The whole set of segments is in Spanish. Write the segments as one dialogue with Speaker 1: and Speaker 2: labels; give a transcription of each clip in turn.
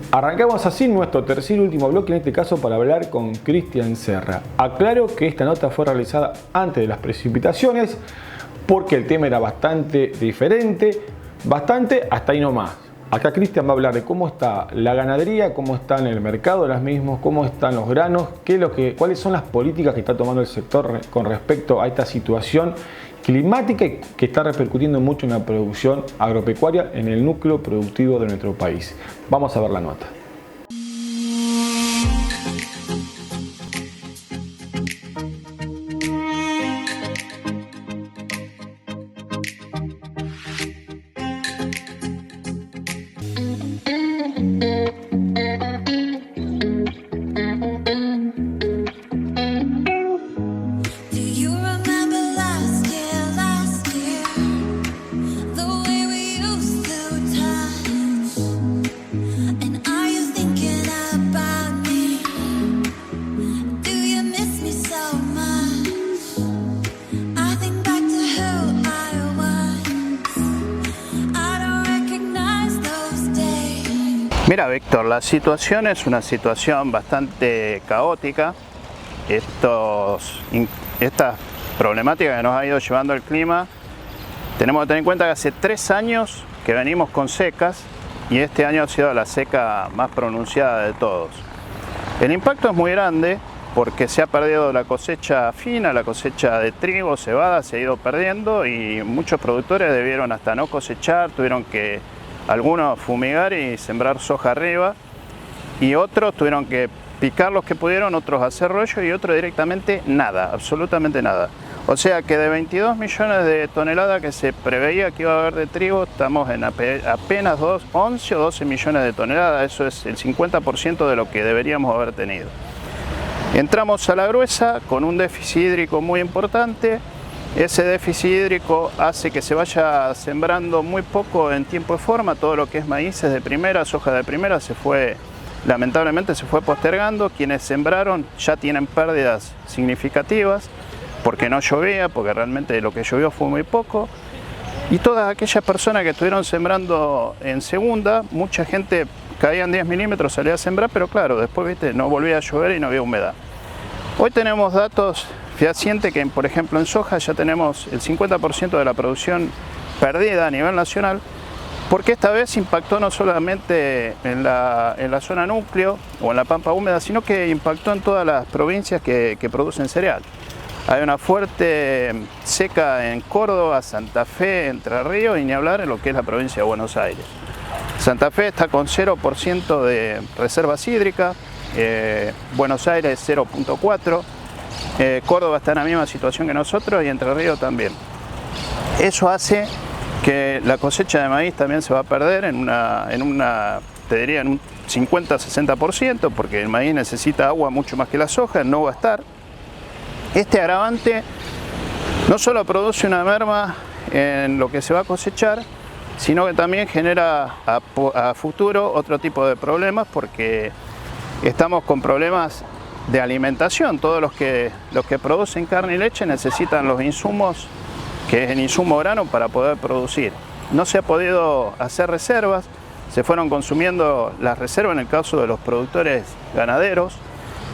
Speaker 1: Arrancamos así nuestro tercer y último bloque, en este caso para hablar con Cristian Serra. Aclaro que esta nota fue realizada antes de las precipitaciones porque el tema era bastante diferente, bastante hasta ahí nomás. Acá Cristian va a hablar de cómo está la ganadería, cómo está en el mercado de las mismas, cómo están los granos, cuáles son las políticas que está tomando el sector con respecto a esta situación climática que está repercutiendo mucho en la producción agropecuaria en el núcleo productivo de nuestro país. Vamos a ver la nota.
Speaker 2: Mira, Víctor, la situación es una situación bastante caótica. Estas problemáticas que nos ha ido llevando el clima, tenemos que tener en cuenta que hace 3 años que venimos con secas y este año ha sido la seca más pronunciada de todos. El impacto es muy grande porque se ha perdido la cosecha fina, la cosecha de trigo, cebada, se ha ido perdiendo y muchos productores debieron hasta no cosechar, tuvieron que algunos fumigar y sembrar soja arriba y otros tuvieron que picar los que pudieron, otros hacer rollo y otros directamente nada, absolutamente nada. O sea que de 22 millones de toneladas que se preveía que iba a haber de trigo, estamos en apenas 11 o 12 millones de toneladas, eso es el 50% de lo que deberíamos haber tenido. Entramos a la gruesa con un déficit hídrico muy importante. Ese déficit hídrico hace que se vaya sembrando muy poco en tiempo y forma. Todo lo que es maíces de primera, soja de primera, lamentablemente se fue postergando. Quienes sembraron ya tienen pérdidas significativas porque no llovía, porque realmente lo que llovió fue muy poco. Y todas aquellas personas que estuvieron sembrando en segunda, mucha gente caían 10 milímetros, salía a sembrar, pero claro, después no volvía a llover y no había humedad. Hoy tenemos datos fehacientes que, por ejemplo, en soja ya tenemos el 50% de la producción perdida a nivel nacional, porque esta vez impactó no solamente en la zona núcleo o en la pampa húmeda, sino que impactó en todas las provincias que producen cereal. Hay una fuerte seca en Córdoba, Santa Fe, Entre Ríos y ni hablar en lo que es la provincia de Buenos Aires. Santa Fe está con 0% de reservas hídricas, Buenos Aires 0.4%, Córdoba está en la misma situación que nosotros y Entre Ríos también. Eso hace que la cosecha de maíz también se va a perder te diría en un 50-60%, porque el maíz necesita agua mucho más que la soja, no va a estar. Este agravante no solo produce una merma en lo que se va a cosechar, sino que también genera a futuro otro tipo de problemas, porque estamos con problemas de alimentación. Todos los que producen carne y leche necesitan los insumos, que es el insumo grano, para poder producir. No se ha podido hacer reservas, se fueron consumiendo las reservas en el caso de los productores ganaderos.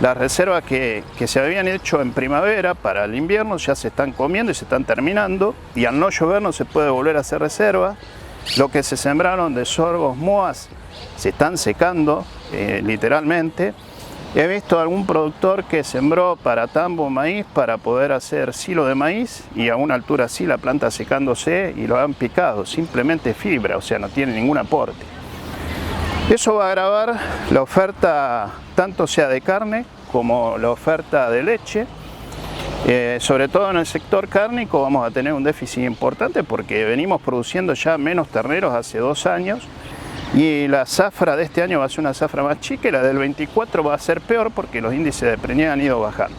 Speaker 2: Las reservas que se habían hecho en primavera para el invierno ya se están comiendo y se están terminando, y al no llover no se puede volver a hacer reservas. Lo que se sembraron de sorgos, moas, se están secando literalmente. He visto algún productor que sembró para tambo maíz para poder hacer silo de maíz y a una altura así la planta secándose y lo han picado, simplemente fibra, o sea, no tiene ningún aporte. Eso va a agravar la oferta, tanto sea de carne como la oferta de leche. Sobre todo en el sector cárnico vamos a tener un déficit importante porque venimos produciendo ya menos terneros hace 2 años y la zafra de este año va a ser una zafra más chica y la del 24 va a ser peor porque los índices de preñez han ido bajando.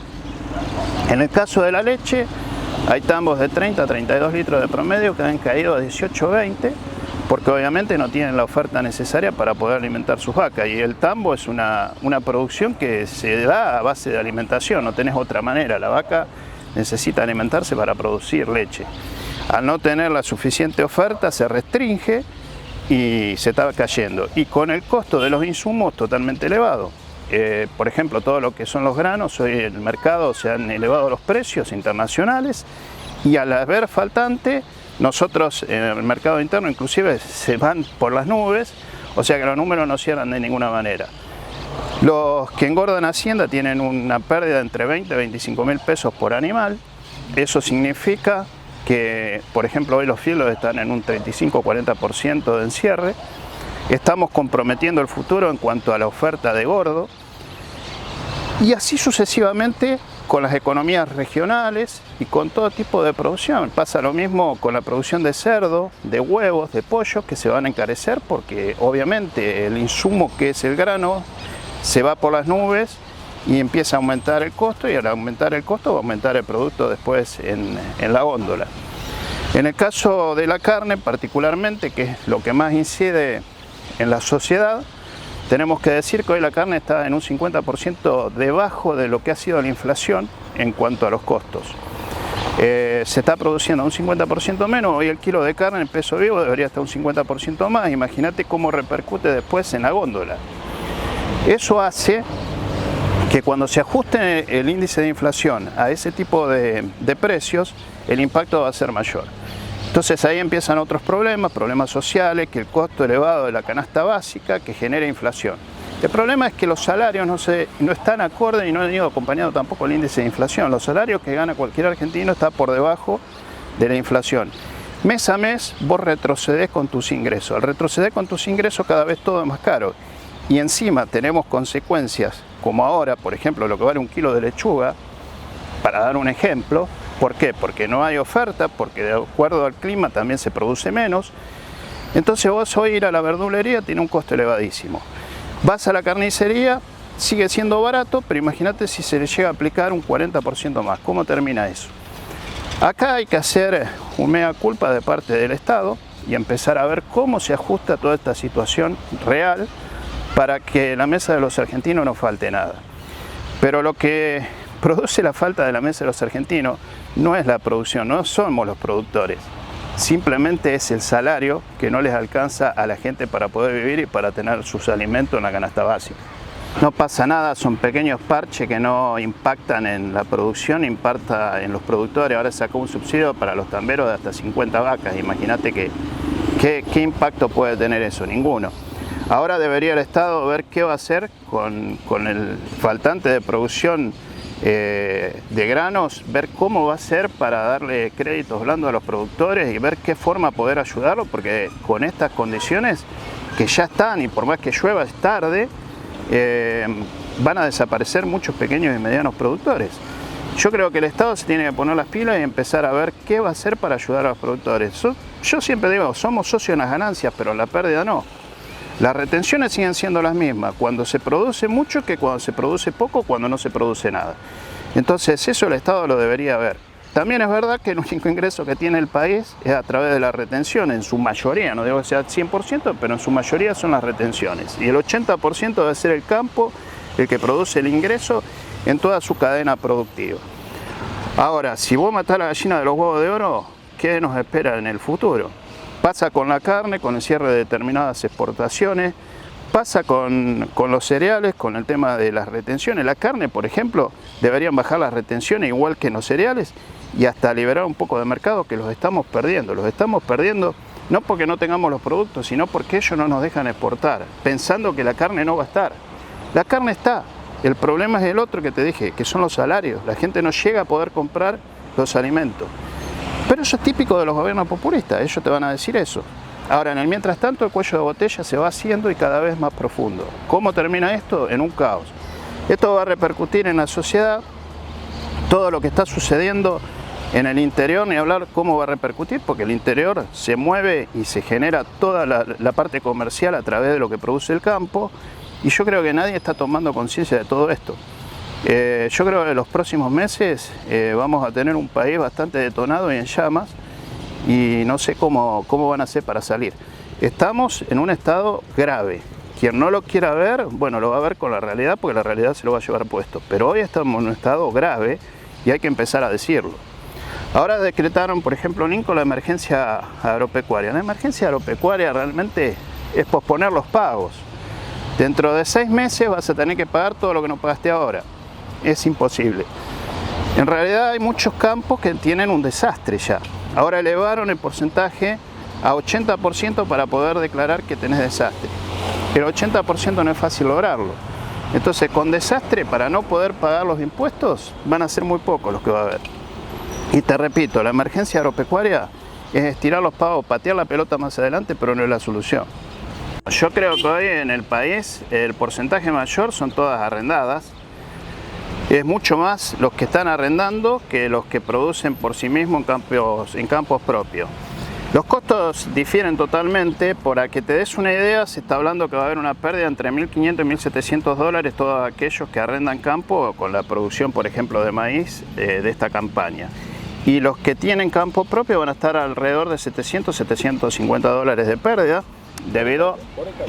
Speaker 2: En el caso de la leche hay tambos de 30 a 32 litros de promedio que han caído a 18 20. porque obviamente no tienen la oferta necesaria para poder alimentar sus vacas. Y el tambo es una producción que se da a base de alimentación, no tenés otra manera. La vaca necesita alimentarse para producir leche. Al no tener la suficiente oferta se restringe y se está cayendo. Y con el costo de los insumos totalmente elevado. Por ejemplo, todo lo que son los granos, hoy en el mercado se han elevado los precios internacionales y al haber faltante, nosotros en el mercado interno inclusive se van por las nubes, o sea que los números no cierran de ninguna manera. Los que engordan Hacienda tienen una pérdida de entre 20 y 25 mil pesos por animal. Eso significa que, por ejemplo, hoy los fielos están en un 35-40% de encierre. Estamos comprometiendo el futuro en cuanto a la oferta de gordo. Y así sucesivamente con las economías regionales y con todo tipo de producción. Pasa lo mismo con la producción de cerdo, de huevos, de pollo, que se van a encarecer porque obviamente el insumo que es el grano se va por las nubes y empieza a aumentar el costo, y al aumentar el costo va a aumentar el producto después en la góndola. En el caso de la carne particularmente, que es lo que más incide en la sociedad, tenemos que decir que hoy la carne está en un 50% debajo de lo que ha sido la inflación en cuanto a los costos. Se está produciendo un 50% menos, hoy el kilo de carne en peso vivo debería estar un 50% más, imagínate cómo repercute después en la góndola. Eso hace que cuando se ajuste el índice de inflación a ese tipo de precios, el impacto va a ser mayor. Entonces ahí empiezan otros problemas sociales, que el costo elevado de la canasta básica que genera inflación. El problema es que los salarios no están acorde y no han ido acompañando tampoco el índice de inflación. Los salarios que gana cualquier argentino están por debajo de la inflación. Mes a mes vos retrocedés con tus ingresos. Al retroceder con tus ingresos cada vez todo es más caro. Y encima tenemos consecuencias como ahora, por ejemplo, lo que vale un kilo de lechuga, para dar un ejemplo. ¿Por qué? Porque no hay oferta, porque de acuerdo al clima también se produce menos. Entonces vos hoy ir a la verdulería tiene un costo elevadísimo. Vas a la carnicería, sigue siendo barato, pero imagínate si se le llega a aplicar un 40% más. ¿Cómo termina eso? Acá hay que hacer un mea culpa de parte del Estado y empezar a ver cómo se ajusta toda esta situación real para que en la mesa de los argentinos no falte nada. Pero lo que produce la falta de la mesa de los argentinos no es la producción, no somos los productores. Simplemente es el salario que no les alcanza a la gente para poder vivir y para tener sus alimentos en la canasta básica. No pasa nada, son pequeños parches que no impactan en la producción, impacta en los productores. Ahora sacó un subsidio para los tamberos de hasta 50 vacas. Imagínate qué impacto puede tener eso, ninguno. Ahora debería el Estado ver qué va a hacer con el faltante de producción de granos, ver cómo va a ser para darle créditos blandos a los productores y ver qué forma poder ayudarlos, porque con estas condiciones que ya están y por más que llueva es tarde, van a desaparecer muchos pequeños y medianos productores. Yo creo que el Estado se tiene que poner las pilas y empezar a ver qué va a hacer para ayudar a los productores. Yo siempre digo, somos socios en las ganancias, pero en la pérdida no. Las retenciones siguen siendo las mismas, cuando se produce mucho que cuando se produce poco, cuando no se produce nada. Entonces eso el Estado lo debería ver. También es verdad que el único ingreso que tiene el país es a través de la retención, en su mayoría, no digo que sea 100%, pero en su mayoría son las retenciones. Y el 80% debe ser el campo el que produce el ingreso en toda su cadena productiva. Ahora, si vos matás la gallina de los huevos de oro, ¿qué nos espera en el futuro? Pasa con la carne, con el cierre de determinadas exportaciones, pasa con los cereales, con el tema de las retenciones. La carne, por ejemplo, deberían bajar las retenciones igual que en los cereales y hasta liberar un poco de mercado, que los estamos perdiendo. Los estamos perdiendo no porque no tengamos los productos, sino porque ellos no nos dejan exportar, pensando que la carne no va a estar. La carne está. El problema es el otro que te dije, que son los salarios. La gente no llega a poder comprar los alimentos. Pero eso es típico de los gobiernos populistas, ellos te van a decir eso. Ahora, en el mientras tanto, el cuello de botella se va haciendo y cada vez más profundo. ¿Cómo termina esto? En un caos. Esto va a repercutir en la sociedad, todo lo que está sucediendo en el interior, ni hablar cómo va a repercutir, porque el interior se mueve y se genera toda la parte comercial a través de lo que produce el campo, y yo creo que nadie está tomando conciencia de todo esto. Yo creo que en los próximos meses vamos a tener un país bastante detonado y en llamas y no sé cómo van a hacer para salir. estamos en un estado grave. Quien no lo quiera ver, bueno, lo va a ver con la realidad, porque la realidad se lo va a llevar puesto. Pero hoy estamos en un estado grave y hay que empezar a decirlo. Ahora decretaron, por ejemplo, en INCO la emergencia agropecuaria. La emergencia agropecuaria realmente es posponer los pagos. Dentro de 6 meses vas a tener que pagar todo lo que no pagaste ahora. Es imposible. En realidad hay muchos campos que tienen un desastre ya. Ahora elevaron el porcentaje a 80% para poder declarar que tenés desastre. El 80% no es fácil lograrlo. Entonces, con desastre, para no poder pagar los impuestos, van a ser muy pocos los que va a haber. Y te repito, la emergencia agropecuaria es estirar los pagos, patear la pelota más adelante, pero no es la solución. Yo creo que hoy en el país el porcentaje mayor son todas arrendadas. Es mucho más los que están arrendando que los que producen por sí mismos en campos propios. Los costos difieren totalmente. Para que te des una idea, se está hablando que va a haber una pérdida entre 1.500 y 1.700 dólares todos aquellos que arrendan campo con la producción, por ejemplo, de maíz de esta campaña. Y los que tienen campo propio van a estar alrededor de 700, 750 dólares de pérdida debido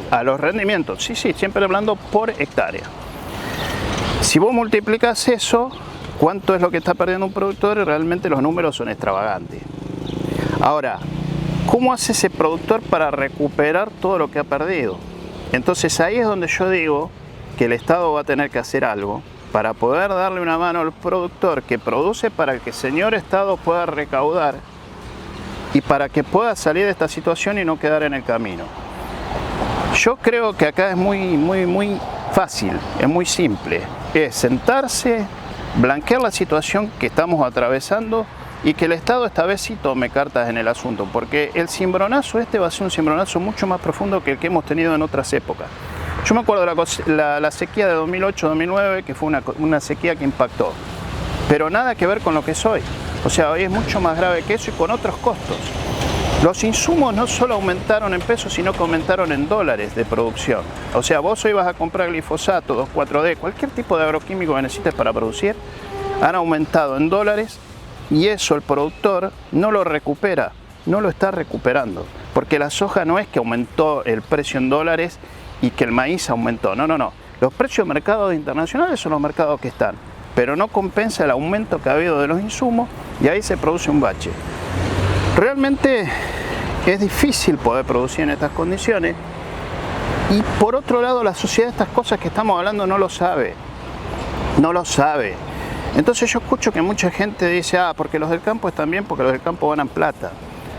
Speaker 2: a los rendimientos. Sí, siempre hablando por hectárea. Si vos multiplicas eso, ¿cuánto es lo que está perdiendo un productor? Y realmente los números son extravagantes. Ahora, ¿cómo hace ese productor para recuperar todo lo que ha perdido? Entonces ahí es donde yo digo que el Estado va a tener que hacer algo para poder darle una mano al productor que produce, para que el señor Estado pueda recaudar y para que pueda salir de esta situación y no quedar en el camino. Yo creo que acá es muy fácil, es muy simple. Es sentarse, blanquear la situación que estamos atravesando y que el Estado esta vez sí tome cartas en el asunto, porque el cimbronazo va a ser un cimbronazo mucho más profundo que el que hemos tenido en otras épocas. Yo me acuerdo de la sequía de 2008-2009, que fue una sequía que impactó, pero nada que ver con lo que es hoy. O sea, hoy es mucho más grave que eso y con otros costos. Los insumos no solo aumentaron en pesos, sino que aumentaron en dólares de producción. O sea, vos hoy vas a comprar glifosato, 2,4-D, cualquier tipo de agroquímico que necesites para producir, han aumentado en dólares y eso el productor no lo recupera, no lo está recuperando. Porque la soja no es que aumentó el precio en dólares y que el maíz aumentó, no. Los precios de mercados internacionales son los mercados que están, pero no compensa el aumento que ha habido de los insumos y ahí se produce un bache. Realmente es difícil poder producir en estas condiciones y por otro lado la sociedad estas cosas que estamos hablando no lo sabe. Entonces yo escucho que mucha gente dice, porque los del campo están bien, porque los del campo ganan plata.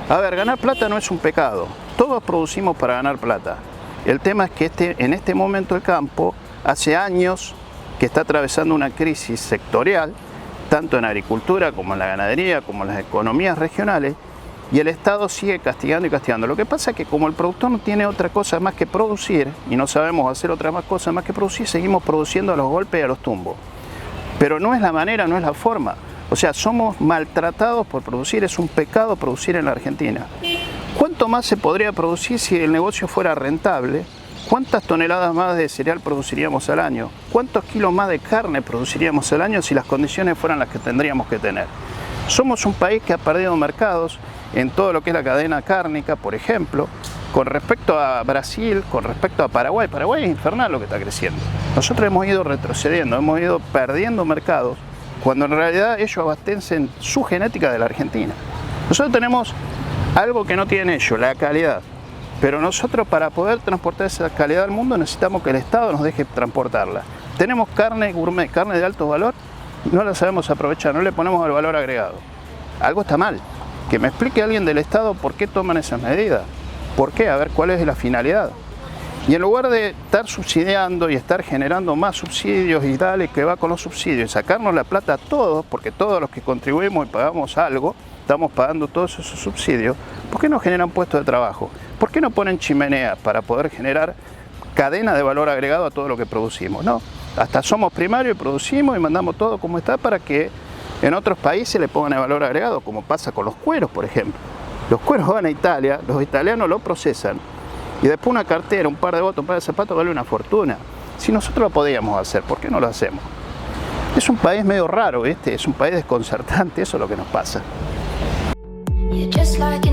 Speaker 2: A ver, ganar plata no es un pecado, todos producimos para ganar plata. El tema es que en este momento el campo hace años que está atravesando una crisis sectorial, tanto en agricultura como en la ganadería, como en las economías regionales, y el Estado sigue castigando y castigando. Lo que pasa es que como el productor no tiene otra cosa más que producir, y no sabemos hacer otra más cosa más que producir, seguimos produciendo a los golpes y a los tumbos. Pero no es la manera, no es la forma. O sea, somos maltratados por producir, es un pecado producir en la Argentina. ¿Cuánto más se podría producir si el negocio fuera rentable? ¿Cuántas toneladas más de cereal produciríamos al año? ¿Cuántos kilos más de carne produciríamos al año si las condiciones fueran las que tendríamos que tener? Somos un país que ha perdido mercados en todo lo que es la cadena cárnica, por ejemplo, con respecto a Brasil, con respecto a Paraguay. Paraguay es infernal lo que está creciendo. Nosotros hemos ido retrocediendo, hemos ido perdiendo mercados, cuando en realidad ellos abastecen su genética de la Argentina. Nosotros tenemos algo que no tienen ellos, la calidad. Pero nosotros para poder transportar esa calidad al mundo necesitamos que el Estado nos deje transportarla. Tenemos carne gourmet, carne de alto valor, no la sabemos aprovechar, no le ponemos el valor agregado. Algo está mal. Que me explique alguien del Estado por qué toman esas medidas. ¿Por qué? A ver cuál es la finalidad. Y en lugar de estar subsidiando y estar generando más subsidios y dale que va con los subsidios y sacarnos la plata a todos, porque todos los que contribuimos y pagamos algo, estamos pagando todos esos subsidios, ¿por qué no generan puestos de trabajo? ¿Por qué no ponen chimeneas para poder generar cadena de valor agregado a todo lo que producimos? No, hasta somos primarios y producimos y mandamos todo como está para que en otros países le pongan el valor agregado, como pasa con los cueros, por ejemplo. Los cueros van a Italia, los italianos lo procesan y después una cartera, un par de botas, un par de zapatos vale una fortuna. Si nosotros lo podíamos hacer, ¿por qué no lo hacemos? Es un país medio raro, es un país desconcertante, eso es lo que nos pasa. You're just like